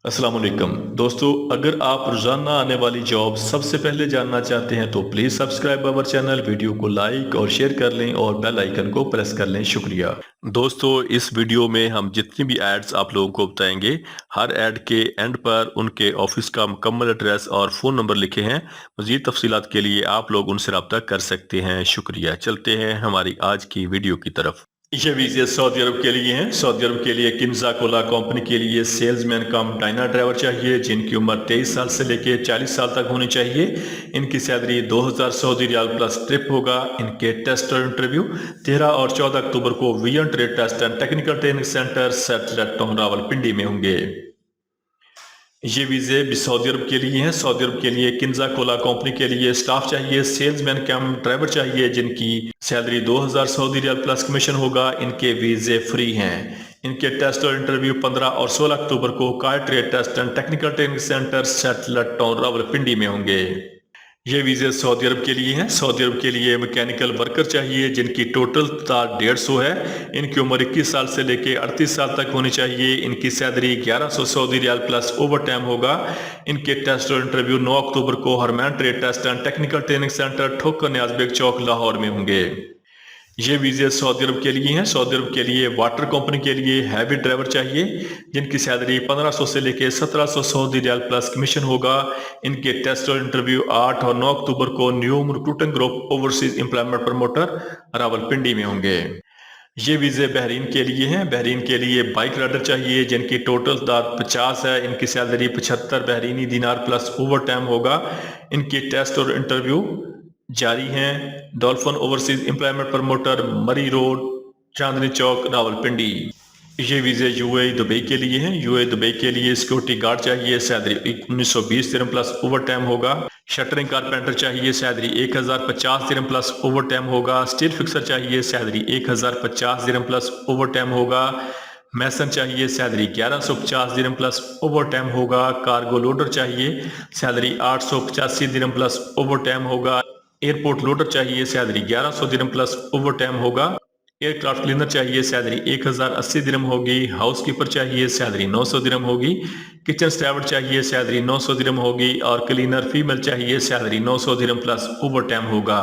अस्सलाम वालेकुम दोस्तों, अगर आप रोजाना आने वाली जॉब सबसे पहले जानना चाहते हैं तो please subscribe our channel, video को लाइक और शेयर कर लें और बेल आइकन को प्रेस कर लें। शुक्रिया दोस्तों। इस वीडियो में हम जितनी भी एड्स आप लोगों को बताएंगे, हर एड के एंड पर उनके ऑफिस का मुकम्मल एड्रेस और फ़ोन नंबर लिखे हैं। मज़ीद तफसीलात के लिए आप लोग उनसे रब्ता कर सकते हैं। शुक्रिया। चलते हैं हमारी आज की वीडियो की तरफ। ये वीज़े सऊदी अरब के लिए हैं। सऊदी अरब के लिए किन्जा कोला कंपनी के लिए सेल्समैन कम डाइनर ड्राइवर चाहिए, जिनकी उम्र 23 साल से लेकर 40 साल तक होनी चाहिए। इनकी salary 2000 Saudi riyal plus trip होगा। इनके टेस्ट और इंटरव्यू 13 और 14 अक्टूबर को vision trade test and technical training centre satellite town Rawalpindi में होंगे। ये वीज़े भी सऊदी अरब के लिए हैं। सऊदी अरब के लिए किन्जा कोला कंपनी के लिए स्टाफ चाहिए, सेल्समैन कम ड्राइवर चाहिए, जिनकी salary 2000 Saudi riyal plus commission होगा। इनके वीज़े फ्री हैं। इनके टेस्ट और इंटरव्यू 15 और 16 अक्टूबर को कार trade test and technical training centre satellite town Rawalpindi में होंगे। ये वीज़े सऊदी अरब के लिए हैं। सऊदी अरब के लिए मैकेनिकल वर्कर चाहिए, जिनकी टोटल तादाद 150 है। इनकी उम्र 21 साल से लेकर 38 साल तक होनी चाहिए। इनकी salary 1100 Saudi riyal plus overtime होगा। इनके टेस्ट और इंटरव्यू 9 अक्टूबर को हरमैन trade test and technical training centre Thokar Niaz Baig चौक लाहौर में होंगे। ये वीज़े सऊदी अरब के लिए हैं। सऊदी अरब के लिए वाटर कंपनी के लिए हैवी ड्राइवर चाहिए, जिनकी सैलरी 1500 से लेकर 1700 सऊदी रियाल प्लस कमीशन होगा। इनके टेस्ट और इंटरव्यू 8 और 9 अक्टूबर को न्यूम recruiting group overseas employment promoter Rawalpindi में होंगे। ये वीज़े बहरीन के लिए हैं। बहरीन के लिए बाइक राइडर चाहिए, जिनकी टोटल तादाद 50 है। इनकी सैलरी 75 बहरीनी दिनार प्लस ओवर टाइम होगा। इनकी टेस्ट और इंटरव्यू जारी हैं। डॉल्फिन ओवरसीज एम्प्लॉयमेंट प्रमोटर, मरी रोड, चांदनी चौक, रावलपिंडी। ये वीज़े यूएई दुबई के लिए हैं। यूएई दुबई के लिए सिक्योरिटी गार्ड चाहिए, सैलरी 1920 दिरहम प्लस ओवर टाइम होगा। शटरिंग कारपेंटर चाहिए, सैलरी 1050 दिरहम प्लस ओवर टाइम होगा। स्टील फिक्सर चाहिए, सैलरी 1050 दिरहम प्लस ओवर टाइम होगा। मैसन चाहिए, सैलरी 1150 दिरहम प्लस ओवर टाइम होगा। कार्गो लोडर चाहिए, सैलरी 885 दिरहम प्लस ओवर टाइम होगा। एयरपोर्ट लोडर चाहिए, सैलरी 1100 दिरहम प्लस ओवर टाइम होगा। एयरक्राफ्ट क्लीनर चाहिए, सैलरी 1080 दिरहम होगी। हाउस कीपर चाहिए, सैलरी 900 दिरहम होगी। किचन स्टैवर्ड चाहिए, सैलरी 900 दिरहम होगी। और क्लीनर फीमेल चाहिए, सैलरी 900 दिरहम प्लस ओवर टाइम होगा।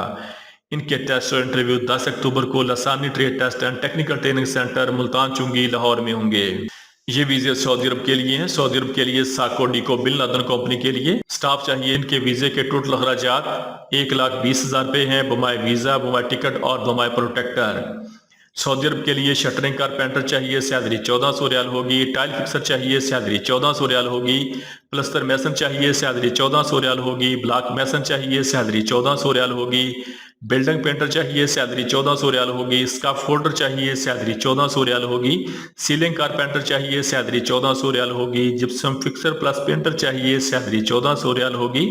इनके टेस्ट और इंटरव्यू 10 अक्टूबर को Lasani trade test and technical training centre Multan Chungi Lahore में होंगे। ये वीज़े सऊदी अरब के लिए हैं। सऊदी अरब के लिए साको डीको बिन लादन कंपनी के लिए स्टाफ चाहिए। इनके वीज़े के टोटल अखराजात 1,20,000 रुपये हैं, बमाए वीज़ा, बमाए टिकट और बमाए प्रोटेक्टर। सऊदी अरब के लिए शटरिंग कारपेंटर चाहिए, सैलरी 1400 रियाल होगी। टाइल फिक्सर चाहिए, सैलरी 1400 रियाल होगी। प्लस्तर मैसन चाहिए, सैलरी 1400 रियाल होगी। ब्लॉक मैसन चाहिए, सैलरी 1400 रियाल होगी। बिल्डिंग पेंटर चाहिए, सैलरी 1400 रियाल होगी। स्काफ फोल्डर चाहिए, सैलरी 1400 रियाल होगी। सीलिंग कारपेंटर चाहिए, सैलरी 1400 रियाल होगी। जिप्सम फिक्सर प्लस पेंटर चाहिए, सैलरी 1400 रियाल होगी।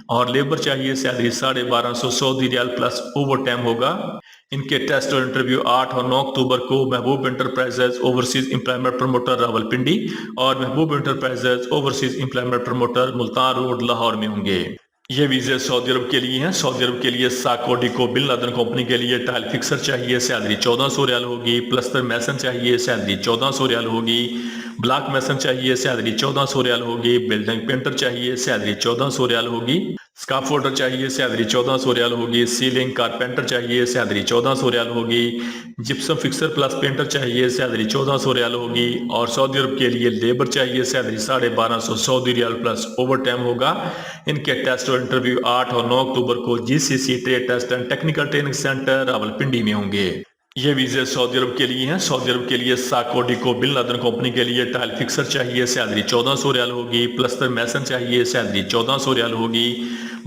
और लेबर चाहिए, salary 1250 Saudi riyal plus overtime होगा। इनके टेस्ट और इंटरव्यू 8 और 9 अक्टूबर को महबूब enterprises overseas employment promoter Rawalpindi और महबूब enterprises overseas employment promoter Multan road Lahore में होंगे। ये वीज़े सऊदी अरब के लिए हैं। सऊदी अरब के लिए साको डीको बिन लादन कंपनी के लिए टाइल फिक्सर चाहिए, सैलरी 1400 रियाल होगी। प्लस्तर मैसन चाहिए, सैलरी 1400 रियाल होगी। ब्लॉक मैसन चाहिए, सैलरी 1400 रियाल होगी। बिल्डिंग पेंटर चाहिए, सैलरी 1400 रियाल होगी। स्काफ फोल्डर चाहिए, सैलरी 1400 रियाल होगी। सीलिंग कारपेंटर चाहिए, सैलरी 1400 रियाल होगी। जिप्सम फिक्सर प्लस पेंटर चाहिए, सैलरी 1400 रियाल होगी। और सऊदी अरब के लिए लेबर चाहिए, salary 1250 Saudi riyal plus overtime होगा। इनके टेस्ट और इंटरव्यू 8 और 9 अक्टूबर को GCC trade test and technical training centre Rawalpindi में होंगे। ये वीज़े सऊदी अरब के लिए हैं। सऊदी अरब के लिए साको डीको बिन लादन कंपनी के लिए टाइल फिक्सर चाहिए, सैलरी 1400 रियाल होगी। प्लस्तर मैसन चाहिए, सैलरी 1400 रियाल होगी।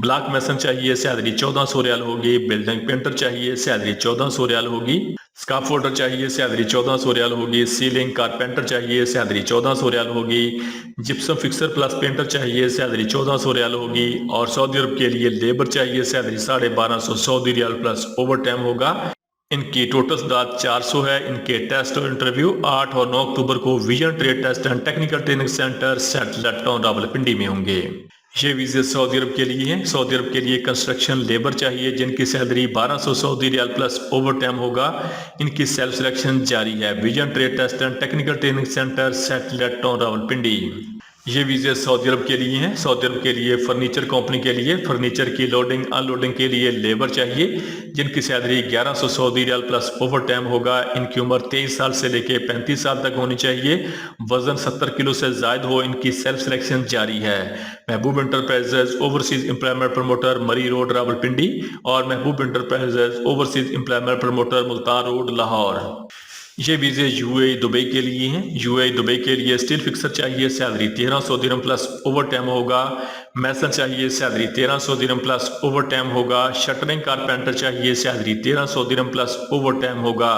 ब्लॉक मैसन चाहिए, सैलरी 1400 रियाल होगी। बिल्डिंग पेंटर चाहिए, सैलरी 1400 रियाल होगी। स्काफ फोल्डर चाहिए, सैलरी 1400 रियाल होगी। सीलिंग कारपेंटर चाहिए, सैलरी 1400 रियाल होगी। जिप्सम फिक्सर प्लस पेंटर चाहिए, सैलरी 1400 रियाल होगी। और सऊदी अरब के लिए लेबर चाहिए, salary 1250 Saudi riyal plus overtime होगा। इनकी टोटल तादाद 400 है। इनके टेस्ट और इंटरव्यू 8 और 9 अक्टूबर को vision trade test and technical training centre satellite town Rawalpindi में होंगे। ये वीज़े सऊदी अरब के लिए हैं। सऊदी अरब के लिए कंस्ट्रक्शन लेबर चाहिए, जिनकी salary 1200 Saudi riyal plus overtime होगा। इनकी सेल्फ सिलेक्शन जारी है। Vision trade test and technical training centre satellite town Rawalpindi. یہ ویزے سعودی عرب کے لیے ہیں۔ سعودی عرب کے لیے فرنیچر کمپنی کے لیے فرنیچر کی لوڈنگ ان لوڈنگ کے لیے لیبر چاہیے، جن کی سیلری 1100 سعودی ریال پلس اوور ٹائم ہوگا۔ ان کی عمر 23 سال سے لے کے 35 سال تک ہونی چاہیے، وزن 70 کلو سے زائد ہو۔ ان کی سیلف سلیکشن جاری ہے۔ محبوب انٹرپرائزز اوورسیز امپلائمنٹ پروموٹر مری روڈ راولپنڈی اور محبوب enterprises overseas employment promoter Multan road Lahore. یہ ویزے یو اے دبئی کے لیے ہیں۔ یو اے دبئی کے لیے اسٹیل فکسر چاہیے، سیلری 1300 درہم پلس اوور ٹائم ہوگا۔ میسن چاہیے، سیلری 1300 درہم پلس اوور ٹائم ہوگا۔ شٹرنگ کارپینٹر چاہیے، سیلری 1300 درہم پلس اوور ٹائم ہوگا۔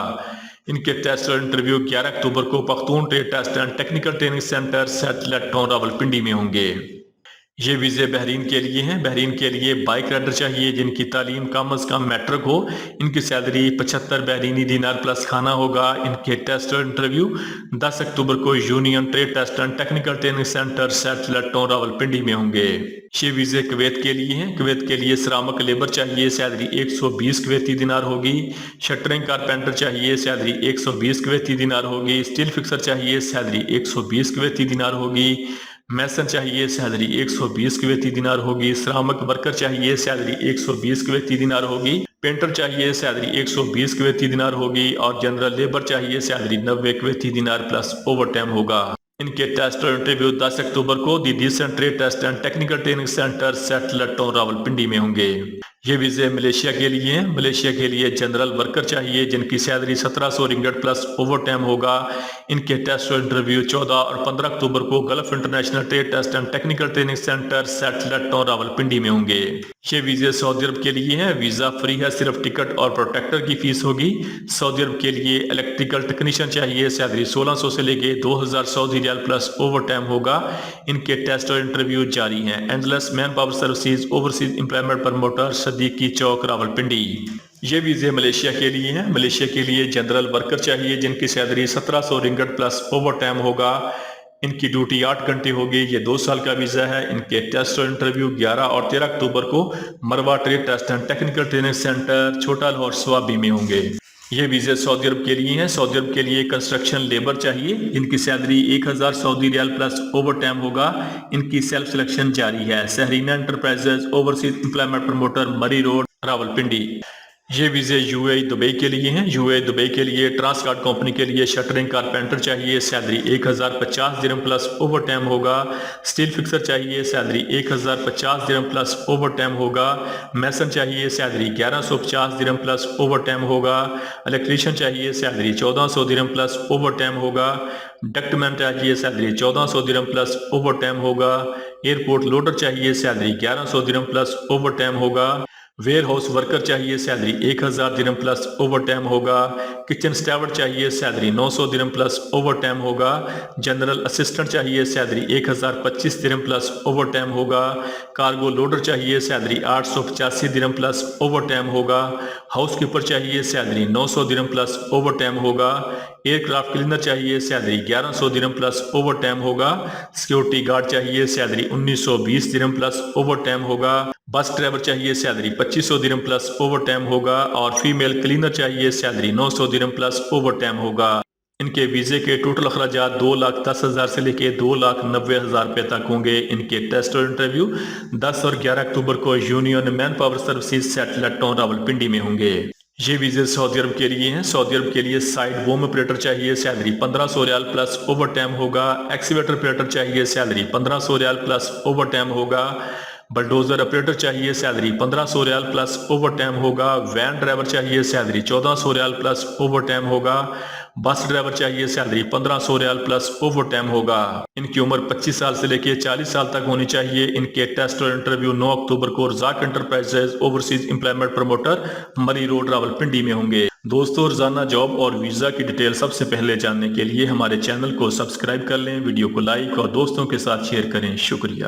ان کے ٹیسٹ اور انٹرویو 11 اکتوبر کو Pakhtun trade test and technical training centre satellite town Rawalpindi میں ہوں گے۔ یہ ویزے بحرین کے لیے ہیں۔ بحرین کے لیے بائک رائڈر چاہیے، جن کی تعلیم کم از کم میٹرک ہو۔ ان کی سیلری 75 بحرینی دینار پلس کھانا ہوگا۔ ان کے ٹیسٹ اور انٹرویو 10 اکتوبر کو union trade test and technical training centre satellite town Rawalpindi میں ہوں گے۔ یہ ویزے کویت کے لیے ہیں۔ کویت کے لیے سرامک لیبر چاہیے، سیلری 120 کویتی دینار ہوگی۔ شٹرنگ کارپینٹر چاہیے، سیلری 120 کویتی دینار ہوگی۔ اسٹیل فکسر چاہیے، سیلری 120 کویتی دینار ہوگی۔ میسن چاہیے، سیلری 120 کویتی دینار ہوگی۔ سرامک ورکر چاہیے، سیلری 120 کویتی دینار ہوگی۔ پینٹر چاہیے، سیلری 120 کویتی دینار ہوگی۔ اور جنرل لیبر چاہیے، سیلری 90 کویتی دینار پلس اوور ٹائم ہوگا۔ ان کے ٹیسٹ اور انٹرویو 10 اکتوبر کو the decent trade test and technical training centre satellite town Rawalpindi میں ہوں گے۔ یہ ویزے ملیشیا کے لیے ہیں۔ ملیشیا کے لیے جنرل ورکر چاہیے، جن کی salary 1700 ringgit plus overtime ہوگا۔ ان کے ٹیسٹ اور انٹرویو 14 اور 15 اکتوبر کو gulf international trade test and technical training centre satellite town Rawalpindi میں ہوں گے۔ یہ ویزے سعودی عرب کے لیے ہیں۔ ویزا فری ہے، صرف ٹکٹ اور پروٹیکٹر کی فیس ہوگی۔ سعودی عرب کے لیے الیکٹریکل ٹیکنیشین چاہیے، سیلری 1600 سے لے کے 2000 سعودی ریال پلس اوور ٹائم ہوگا۔ ان کے ٹیسٹ اور انٹرویو جاری ہیں۔ Endless manpower services overseas employment promoter Siddiqui Chowk Rawalpindi. یہ ویزے ملیشیا کے لیے ہیں۔ ملیشیا کے لیے جنرل ورکر چاہیے، جن کی salary 1700 ringgit plus overtime ہوگا۔ ان کی ڈیوٹی 8 گھنٹے ہوگی۔ یہ 2 سال کا ویزا ہے۔ ان کے ٹیسٹ اور انٹرویو 11 اور 13 اکتوبر کو مروہ trade test and technical training centre Chhota Lahor Swabi میں ہوں گے۔ یہ ویزے سعودی عرب کے لیے ہیں۔ سعودی عرب کے لیے کنسٹرکشن لیبر چاہیے، جن کی سیلری 1000 سعودی ریال پلس اوور ٹائم ہوگا۔ ان کی سیلف سلیکشن جاری ہے۔ سہرینہ انٹرپرائزز اوورسیز امپلائمنٹ پروموٹر مری روڈ راولپنڈی۔ یہ ویزے یو اے دبئی کے لیے ہیں۔ یو اے دبئی کے لیے ٹرانسکارٹ کمپنی کے لیے شٹرنگ کارپینٹر چاہیے، سیلری 1050 درہم پلس اوور ٹائم ہوگا۔ اسٹیل فکسر چاہیے، سیلری 1050 درہم پلس اوور ٹائم ہوگا۔ میسن چاہیے، سیلری 1150 درہم پلس اوور ٹائم ہوگا۔ الیکٹریشین چاہیے، سیلری 1400 درہم پلس اوور ٹائم ہوگا۔ ڈکٹ مین چاہیے، سیلری 1400 درہم پلس اوور ٹائم ہوگا۔ ایئرپورٹ لوڈر چاہیے، سیلری 1100 درہم پلس اوور ٹائم ہوگا۔ ویئر ہاؤس ورکر چاہیے، سیلری 1000 درہم پلس اوور ٹائم ہوگا۔ کچن سٹیورڈ چاہیے، سیلری 900 درہم پلس اوور ٹائم ہوگا۔ جنرل اسسٹنٹ چاہیے، سیلری 1025 درہم پلس اوور ٹائم ہوگا۔ کارگو لوڈر چاہیے، سیلری 885 درہم پلس اوور ٹائم ہوگا۔ ہاؤس کیپر چاہیے، سیلری 900 درہم پلس اوور ٹائم ہوگا۔ ایئر کرافٹ کلینر چاہیے، سیلری 1100 درہم پلس اوور ٹائم ہوگا۔ سیکیورٹی گارڈ چاہیے، سیلری 1920 درہم پلس اوور ٹائم ہوگا۔ بس ڈرائیور چاہیے، سیلری 2500 درہم پلس اوور ٹائم ہوگا۔ اور فیمیل کلینر چاہیے، سیلری 900 درہم پلس اوور ٹائم ہوگا۔ ان کے ویزے کے ٹوٹل اخراجات 2,10,000 سے لے کے 2,90,000 روپے تک ہوں گے۔ ان کے ٹیسٹ اور انٹرویو 10 اور 11 اکتوبر کو union man power services سیٹلٹ town Rawalpindi میں ہوں گے۔ یہ ویزے سعودی عرب کے لیے ہیں۔ سعودی عرب کے لیے سائٹ بوم آپریٹر چاہیے، سیلری 1500 ریال پلس اوور ٹائم ہوگا۔ ایکسیویٹر آپریٹر چاہیے، سیلری 1500 ریال پلس اوور ٹائم ہوگا۔ بلڈوزر آپریٹر چاہیے، سیلری 1500 ریال پلس اوور ٹائم ہوگا۔ وین ڈرائیور چاہیے، سیلری 1400 ریال پلس اوور ٹائم ہوگا۔ بس ڈرائیور چاہیے، سیلری 1500 ریال پلس اوور ٹائم ہوگا۔ ان کی عمر 25 سال سے لے کے 40 سال تک ہونی چاہیے۔ ان کے ٹیسٹ اور انٹرویو 9 اکتوبر کو رزاق انٹرپرائزز اوورسیز امپلائمنٹ پروموٹر مری روڈ راولپنڈی میں ہوں گے۔ دوستو، روزانہ جاب اور ویزا کی ڈیٹیل سب سے پہلے جاننے کے لیے ہمارے چینل کو سبسکرائب کر لیں، ویڈیو کو لائک اور دوستوں کے ساتھ شیئر کریں۔ شکریہ۔